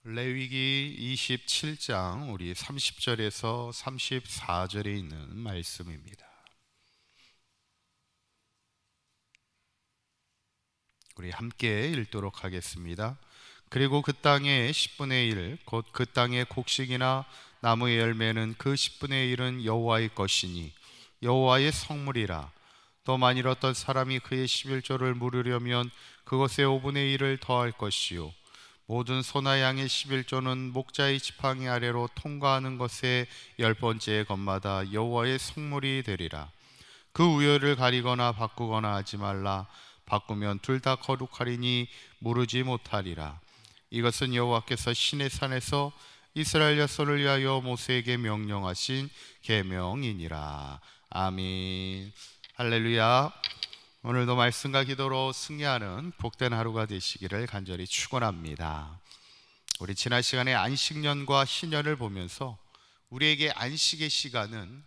레위기 27장 우리 30절에서 34절에 있는 말씀입니다. 우리 함께 읽도록 하겠습니다. 그리고 그 땅의 10분의 1 곧 그 땅의 곡식이나 나무의 열매는 그 10분의 1은 여호와의 것이니 여호와의 성물이라. 또 만일 어떤 사람이 그의 11조를 물으려면 그것의 5분의 1을 더할 것이요 모든 소나 양의 11조는 목자의 지팡이 아래로 통과하는 것의 10번째 것마다 여호와의 성물이 되리라. 그 우열을 가리거나 바꾸거나 하지 말라. 바꾸면 둘 다 거룩하리니 무르지 못하리라. 이것은 여호와께서 시내 산에서 이스라엘 자손을 위하여 모세에게 명령하신 계명이니라. 아멘. 할렐루야. 오늘도 말씀과 기도로 승리하는 복된 하루가 되시기를 간절히 축원합니다. 우리 지난 시간에 안식년과 희년을 보면서 우리에게 안식의 시간은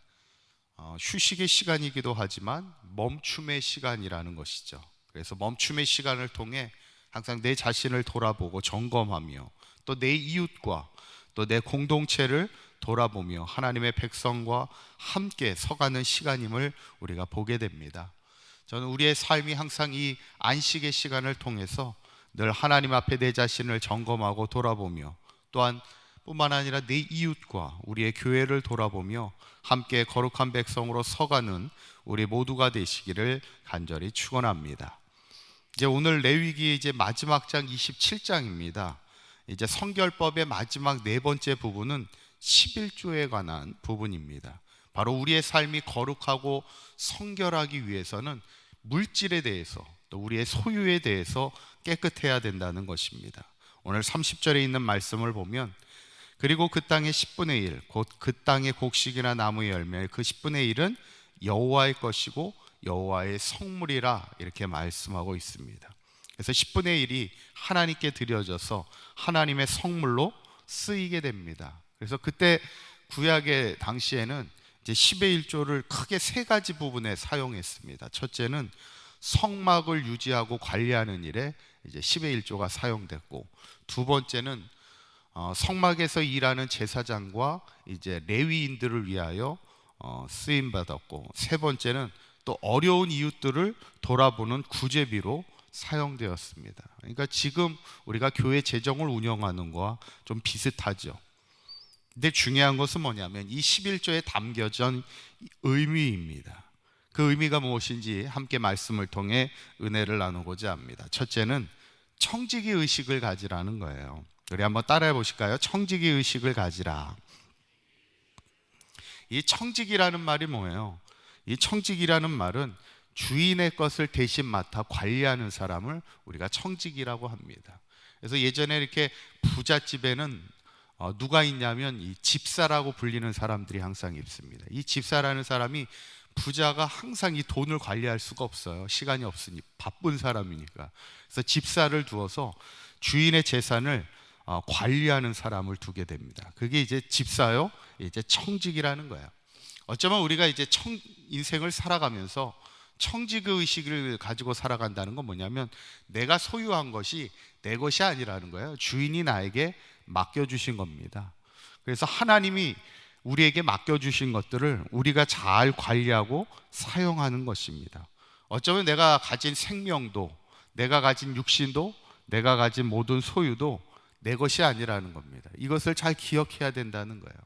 휴식의 시간이기도 하지만 멈춤의 시간이라는 것이죠. 그래서 멈춤의 시간을 통해 항상 내 자신을 돌아보고 점검하며 또 내 이웃과 또 내 공동체를 돌아보며 하나님의 백성과 함께 서가는 시간임을 우리가 보게 됩니다. 저는 우리의 삶이 항상 이 안식의 시간을 통해서 늘 하나님 앞에 내 자신을 점검하고 돌아보며 또한 뿐만 아니라 내 이웃과 우리의 교회를 돌아보며 함께 거룩한 백성으로 서가는 우리 모두가 되시기를 간절히 축원합니다. 이제 오늘 레위기의 이제 마지막 장 27장입니다. 이제 성결법의 마지막 네 번째 부분은 11조에 관한 부분입니다. 바로 우리의 삶이 거룩하고 성결하기 위해서는 물질에 대해서 또 우리의 소유에 대해서 깨끗해야 된다는 것입니다. 오늘 30절에 있는 말씀을 보면 그리고 그 땅의 10분의 1 곧 그 땅의 곡식이나 나무의 열매 그 10분의 1은 여호와의 것이고 여호와의 성물이라 이렇게 말씀하고 있습니다. 그래서 10분의 1이 하나님께 드려져서 하나님의 성물로 쓰이게 됩니다. 그래서 그때 구약의 당시에는 이제 10의 1조를 크게 세 가지 부분에 사용했습니다. 첫째는 성막을 유지하고 관리하는 일에 이제 10의 1조가 사용됐고, 두 번째는 성막에서 일하는 제사장과 이제 레위인들을 위하여 쓰임 받았고, 세 번째는 또 어려운 이웃들을 돌아보는 구제비로 사용되었습니다. 그러니까 지금 우리가 교회 재정을 운영하는 거와 좀 비슷하죠. 근데 중요한 것은 뭐냐면 이 11조에 담겨진 의미입니다. 그 의미가 무엇인지 함께 말씀을 통해 은혜를 나누고자 합니다. 첫째는 청지기 의식을 가지라는 거예요. 우리 한번 따라해 보실까요? 청지기 의식을 가지라. 이 청지기라는 말이 뭐예요? 이 청지기라는 말은 주인의 것을 대신 맡아 관리하는 사람을 우리가 청지기라고 합니다. 그래서 예전에 이렇게 부잣집에는 누가 있냐면 이 집사라고 불리는 사람들이 항상 있습니다. 이 집사라는 사람이 부자가 항상 이 돈을 관리할 수가 없어요. 시간이 없으니 바쁜 사람이니까. 그래서 집사를 두어서 주인의 재산을 관리하는 사람을 두게 됩니다. 그게 이제 집사요, 이제 청직이라는 거예요. 어쩌면 우리가 이제 인생을 살아가면서 청지기 의식을 가지고 살아간다는 건 뭐냐면 내가 소유한 것이 내 것이 아니라는 거예요. 주인이 나에게 맡겨주신 겁니다. 그래서 하나님이 우리에게 맡겨주신 것들을 우리가 잘 관리하고 사용하는 것입니다. 어쩌면 내가 가진 생명도, 내가 가진 육신도, 내가 가진 모든 소유도 내 것이 아니라는 겁니다. 이것을 잘 기억해야 된다는 거예요.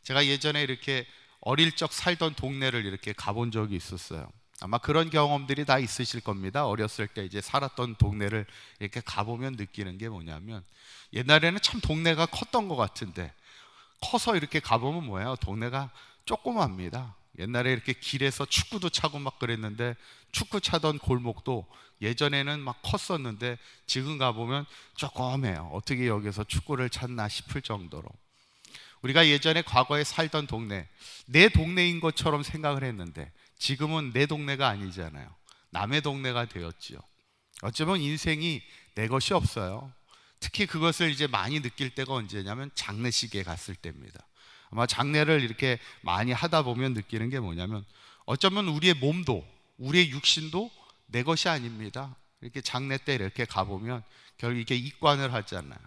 제가 예전에 이렇게 어릴 적 살던 동네를 이렇게 가본 적이 있었어요. 아마 그런 경험들이 다 있으실 겁니다. 어렸을 때 이제 살았던 동네를 이렇게 가보면 느끼는 게 뭐냐면 옛날에는 참 동네가 컸던 것 같은데 커서 이렇게 가보면 뭐예요? 동네가 조그맣니다. 옛날에 이렇게 길에서 축구도 차고 막 그랬는데 축구 차던 골목도 예전에는 막 컸었는데 지금 가보면 조그매요. 어떻게 여기서 축구를 찾나 싶을 정도로. 우리가 예전에 과거에 살던 동네, 내 동네인 것처럼 생각을 했는데 지금은 내 동네가 아니잖아요. 남의 동네가 되었지요. 어쩌면 인생이 내 것이 없어요. 특히 그것을 이제 많이 느낄 때가 언제냐면 장례식에 갔을 때입니다. 아마 장례를 이렇게 많이 하다 보면 느끼는 게 뭐냐면 어쩌면 우리의 몸도 우리의 육신도 내 것이 아닙니다. 이렇게 장례 때 이렇게 가보면 결국 이렇게 입관을 하잖아요.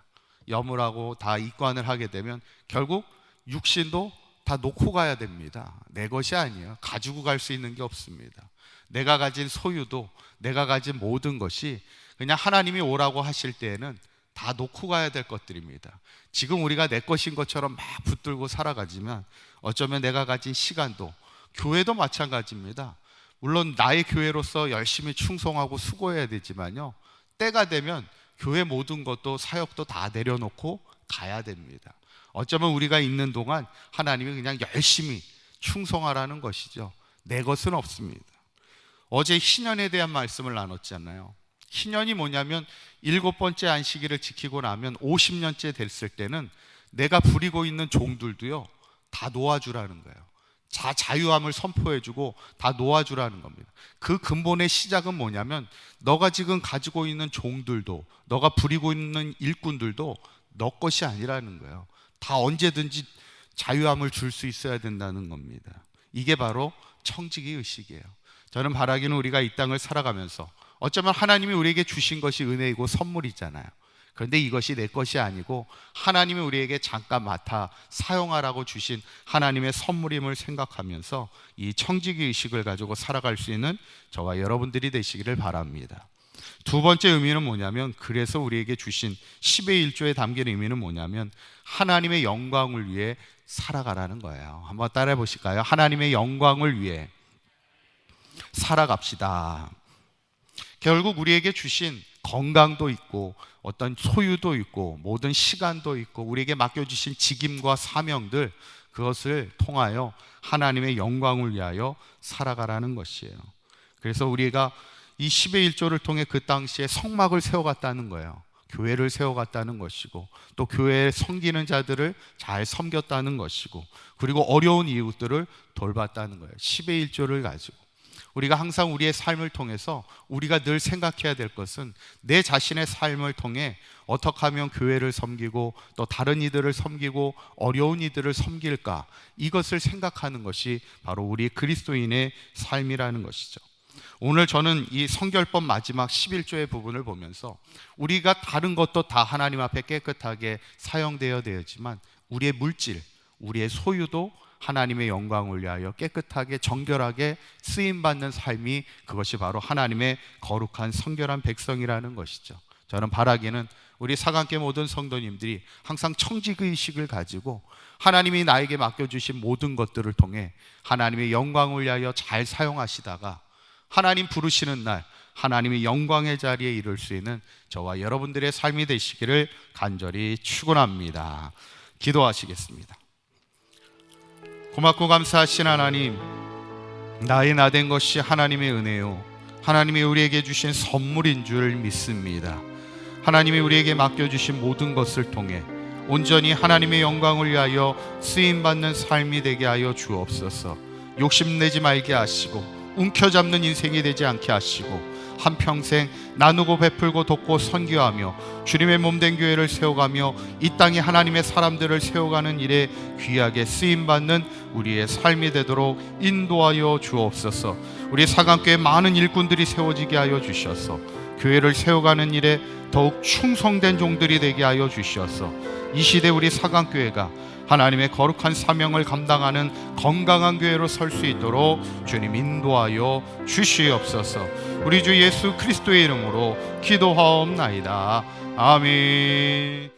여물하고 다 이관을 하게 되면 결국 육신도 다 놓고 가야 됩니다. 내 것이 아니에요. 가지고 갈 수 있는 게 없습니다. 내가 가진 소유도, 내가 가진 모든 것이 그냥 하나님이 오라고 하실 때에는 다 놓고 가야 될 것들입니다. 지금 우리가 내 것인 것처럼 막 붙들고 살아가지만 어쩌면 내가 가진 시간도, 교회도 마찬가지입니다. 물론 나의 교회로서 열심히 충성하고 수고해야 되지만요, 때가 되면 교회 모든 것도, 사역도 다 내려놓고 가야 됩니다. 어쩌면 우리가 있는 동안 하나님이 그냥 열심히 충성하라는 것이죠. 내 것은 없습니다. 어제 희년에 대한 말씀을 나눴잖아요. 희년이 뭐냐면 7번째 안식일을 지키고 나면 50년째 됐을 때는 내가 부리고 있는 종들도요, 다 놓아주라는 거예요. 자유함을 선포해주고 다 놓아주라는 겁니다. 그 근본의 시작은 뭐냐면 너가 지금 가지고 있는 종들도, 너가 부리고 있는 일꾼들도 너 것이 아니라는 거예요. 다 언제든지 자유함을 줄 수 있어야 된다는 겁니다. 이게 바로 청지기 의식이에요. 저는 바라기는 우리가 이 땅을 살아가면서 어쩌면 하나님이 우리에게 주신 것이 은혜이고 선물이잖아요. 그런데 이것이 내 것이 아니고 하나님이 우리에게 잠깐 맡아 사용하라고 주신 하나님의 선물임을 생각하면서 이 청지기 의식을 가지고 살아갈 수 있는 저와 여러분들이 되시기를 바랍니다. 두 번째 의미는 뭐냐면, 그래서 우리에게 주신 10의 1조에 담긴 의미는 뭐냐면 하나님의 영광을 위해 살아가라는 거예요. 한번 따라해 보실까요? 하나님의 영광을 위해 살아갑시다. 결국 우리에게 주신 건강도 있고 어떤 소유도 있고 모든 시간도 있고 우리에게 맡겨주신 직임과 사명들, 그것을 통하여 하나님의 영광을 위하여 살아가라는 것이에요. 그래서 우리가 이 10의 1조를 통해 그 당시에 성막을 세워갔다는 거예요. 교회를 세워갔다는 것이고, 또 교회에 섬기는 자들을 잘 섬겼다는 것이고, 그리고 어려운 이웃들을 돌봤다는 거예요. 10의 1조를 가지고 우리가 항상 우리의 삶을 통해서 우리가 늘 생각해야 될 것은 내 자신의 삶을 통해 어떻게 하면 교회를 섬기고 또 다른 이들을 섬기고 어려운 이들을 섬길까, 이것을 생각하는 것이 바로 우리 그리스도인의 삶이라는 것이죠. 오늘 저는 이 성결법 마지막 11조의 부분을 보면서 우리가 다른 것도 다 하나님 앞에 깨끗하게 사용되어야 되지만 우리의 물질, 우리의 소유도 하나님의 영광을 위하여 깨끗하게 정결하게 쓰임받는 삶이, 그것이 바로 하나님의 거룩한 성결한 백성이라는 것이죠. 저는 바라기는 우리 사강교회 모든 성도님들이 항상 청지의식을 가지고 하나님이 나에게 맡겨주신 모든 것들을 통해 하나님의 영광을 위하여 잘 사용하시다가 하나님 부르시는 날 하나님의 영광의 자리에 이룰 수 있는 저와 여러분들의 삶이 되시기를 간절히 축원합니다. 기도하시겠습니다. 고맙고 감사하신 하나님, 나의 나된 것이 하나님의 은혜요, 하나님이 우리에게 주신 선물인 줄 믿습니다. 하나님이 우리에게 맡겨주신 모든 것을 통해 온전히 하나님의 영광을 위하여 쓰임받는 삶이 되게 하여 주옵소서. 욕심내지 말게 하시고 움켜잡는 인생이 되지 않게 하시고 한평생 나누고 베풀고 돕고 선교하며 주님의 몸된 교회를 세워가며 이 땅에 하나님의 사람들을 세워가는 일에 귀하게 쓰임받는 우리의 삶이 되도록 인도하여 주옵소서. 우리 사강교회 많은 일꾼들이 세워지게 하여 주셔서 교회를 세워가는 일에 더욱 충성된 종들이 되게 하여 주셔서 이 시대 우리 사강교회가 하나님의 거룩한 사명을 감당하는 건강한 교회로 설 수 있도록 주님 인도하여 주시옵소서. 우리 주 예수 그리스도의 이름으로 기도하옵나이다. 아멘.